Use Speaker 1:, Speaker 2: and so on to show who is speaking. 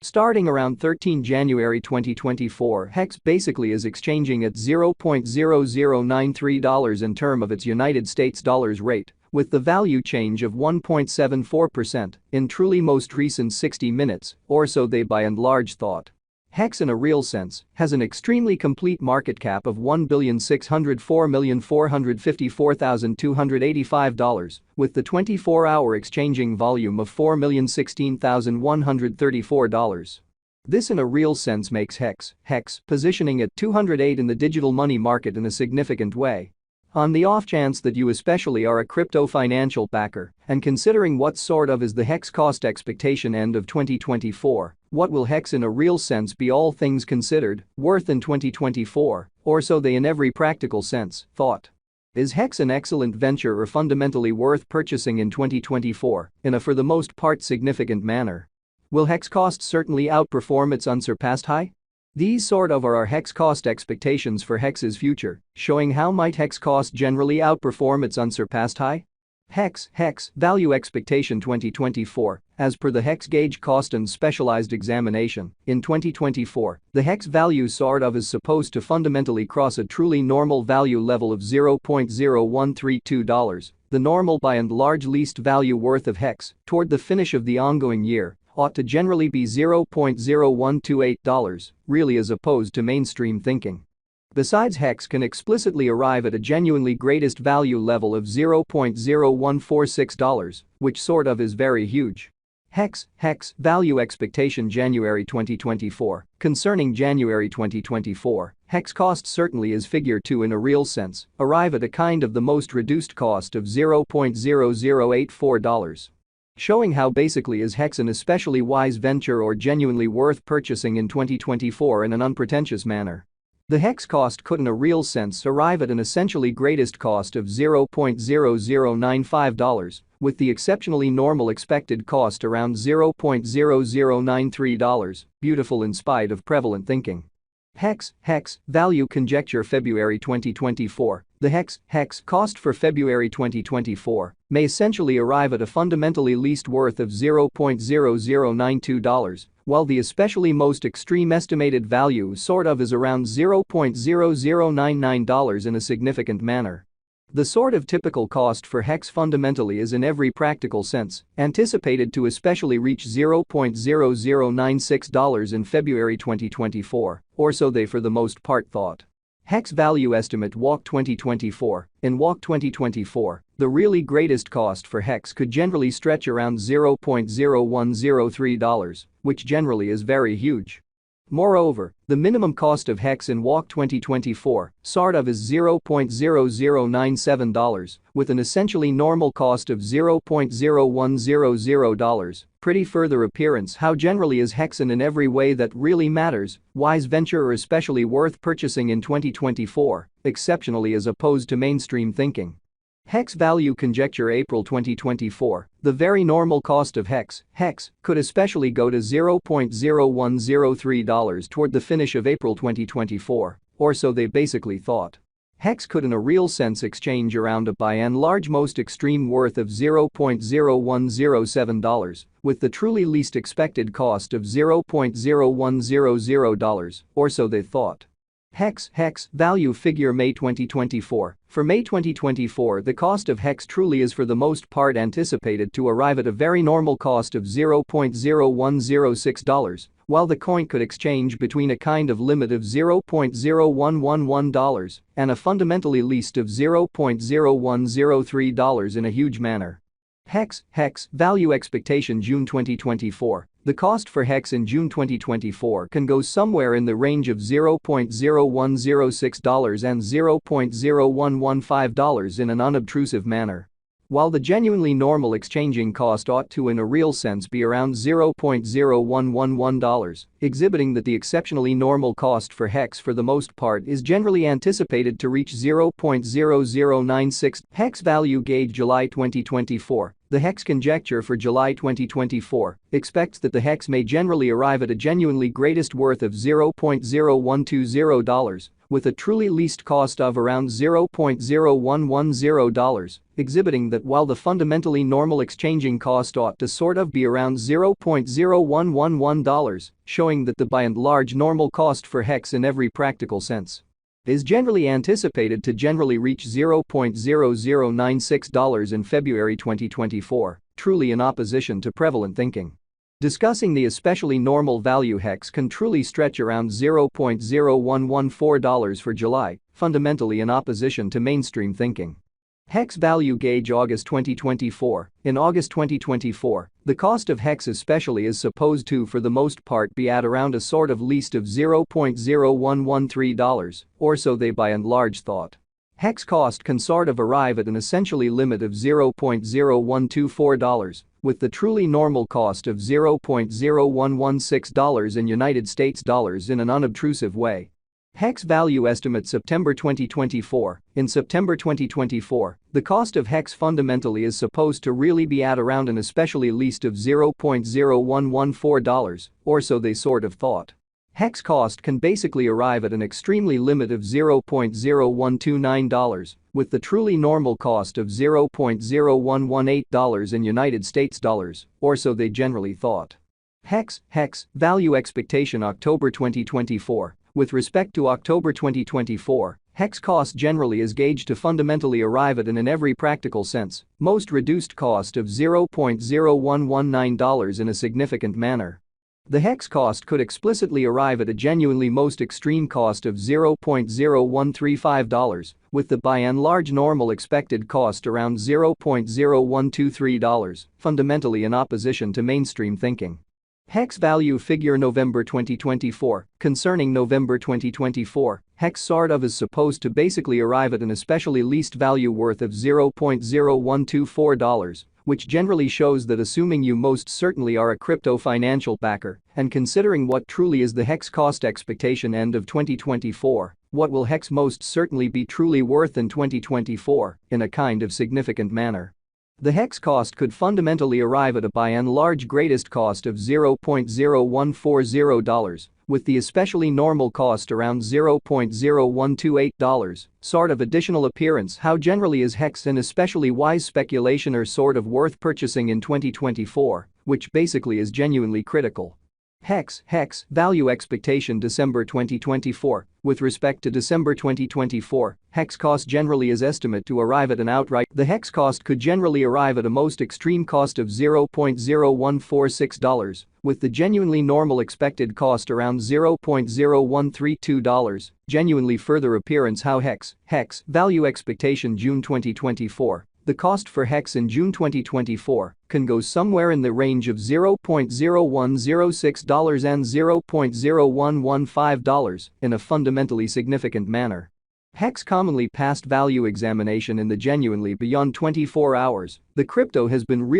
Speaker 1: Starting around 13 January 2024, HEX basically is exchanging at $0.0093 in term of its United States dollars rate, with the value change of 1.74% in truly most recent 60 minutes, or so they by and large thought. HEX in a real sense has an extremely complete market cap of $1,604,454,285, with the 24-hour exchanging volume of $4,016,134. This in a real sense makes HEX positioning at 208 in the digital money market in a significant way. On the off chance that you especially are a crypto financial backer and considering what sort of is the HEX cost expectation end of 2024, what will HEX in a real sense be all things considered worth in 2024, or so they in every practical sense thought. Is HEX an excellent venture or fundamentally worth purchasing in 2024 in a for the most part significant manner? Will HEX cost certainly outperform its unsurpassed high? These sort of are our HEX cost expectations for HEX's future, showing how might HEX cost generally outperform its unsurpassed high? HEX value expectation 2024, as per the HEX gauge cost and specialized examination, in 2024, the HEX value sort of is supposed to fundamentally cross a truly normal value level of $0.0132, the normal by and large least value worth of HEX, toward the finish of the ongoing year, ought to generally be $0.0128, really as opposed to mainstream thinking. Besides, HEX can explicitly arrive at a genuinely greatest value level of $0.0146, which sort of is very huge. HEX value expectation January 2024. Concerning January 2024, HEX cost certainly is figure 2 in a real sense, arrive at a kind of the most reduced cost of $0.0084. Showing how basically is HEX an especially wise venture or genuinely worth purchasing in 2024 in an unpretentious manner. The HEX cost could in a real sense arrive at an essentially greatest cost of $0.0095, with the exceptionally normal expected cost around $0.0093, beautiful in spite of prevalent thinking. HEX value conjecture February 2024. The HEX cost for February 2024 may essentially arrive at a fundamentally least worth of $0.0092, while the especially most extreme estimated value sort of is around $0.0099 in a significant manner. The sort of typical cost for HEX fundamentally is in every practical sense anticipated to especially reach $0.0096 in February 2024, or so they for the most part thought. HEX value estimate Walk 2024. In Walk 2024, the really greatest cost for HEX could generally stretch around $0.0103, which generally is very huge. Moreover, the minimum cost of HEX in Walk 2024 sort of is $0.0097, with an essentially normal cost of $0.0100, pretty further appearance how generally is HEX in every way that really matters, wise venture or especially worth purchasing in 2024, exceptionally as opposed to mainstream thinking. HEX value conjecture April 2024. The very normal cost of HEX could especially go to $0.0103 toward the finish of April 2024, or so they basically thought. HEX could in a real sense exchange around a by and large most extreme worth of $0.0107, with the truly least expected cost of $0.0100, or so they thought. HEX value figure May 2024. For May 2024, the cost of HEX truly is for the most part anticipated to arrive at a very normal cost of $0.0106, while the coin could exchange between a kind of limit of $0.0111 and a fundamentally least of $0.0103 in a huge manner. HEX value expectation June 2024. The cost for HEX in June 2024 can go somewhere in the range of $0.0106 and $0.0115 in an unobtrusive manner. While the genuinely normal exchanging cost ought to in a real sense be around $0.0111, exhibiting that the exceptionally normal cost for HEX for the most part is generally anticipated to reach $0.0096. HEX value gauge July 2024. The HEX conjecture for July 2024 expects that the HEX may generally arrive at a genuinely greatest worth of $0.0120, with a truly least cost of around $0.0110, exhibiting that while the fundamentally normal exchanging cost ought to sort of be around $0.0111, showing that the by and large normal cost for HEX in every practical sense is generally anticipated to generally reach $0.0096 in February 2024, truly in opposition to prevalent thinking. Discussing the especially normal value HEX can truly stretch around $0.0114 for July, fundamentally in opposition to mainstream thinking. HEX value gauge August 2024. In August 2024, the cost of HEX especially is supposed to for the most part be at around a sort of least of $0.0113, or so they by and large thought. HEX cost can sort of arrive at an essentially limit of $0.0124, with the truly normal cost of $0.0116 in United States dollars in an unobtrusive way. HEX value estimate September 2024. In September 2024, the cost of HEX fundamentally is supposed to really be at around an especially least of $0.0114, or so they sort of thought. HEX cost can basically arrive at an extremely limit of $0.0129, with the truly normal cost of $0.0118 in United States dollars, or so they generally thought. HEX value expectation October 2024. With respect to October 2024, HEX cost generally is gauged to fundamentally arrive at an in every practical sense, most reduced cost of $0.0119 in a significant manner. The HEX cost could explicitly arrive at a genuinely most extreme cost of $0.0135, with the by and large normal expected cost around $0.0123, fundamentally in opposition to mainstream thinking. HEX value figure November 2024. Concerning November 2024, HEX sort of is supposed to basically arrive at an especially least value worth of $0.0124, which generally shows that assuming you most certainly are a crypto financial backer and considering what truly is the HEX cost expectation end of 2024, what will HEX most certainly be truly worth in 2024 in a kind of significant manner. The HEX cost could fundamentally arrive at a by and large greatest cost of $0.0140, with the especially normal cost around $0.0128, sort of additional appearance how generally is HEX an especially wise speculation or sort of worth purchasing in 2024, which basically is genuinely critical. HEX value expectation December 2024. With respect to December 2024, HEX cost generally is estimate to arrive at an outright. The HEX cost could generally arrive at a most extreme cost of $0.0146, with the genuinely normal expected cost around $0.0132, genuinely further appearance how HEX value expectation June 2024. The cost for HEX in June 2024 can go somewhere in the range of $0.0106 and $0.0115 in a fundamentally significant manner. HEX commonly passed value examination in the genuinely beyond 24 hours. The crypto has been really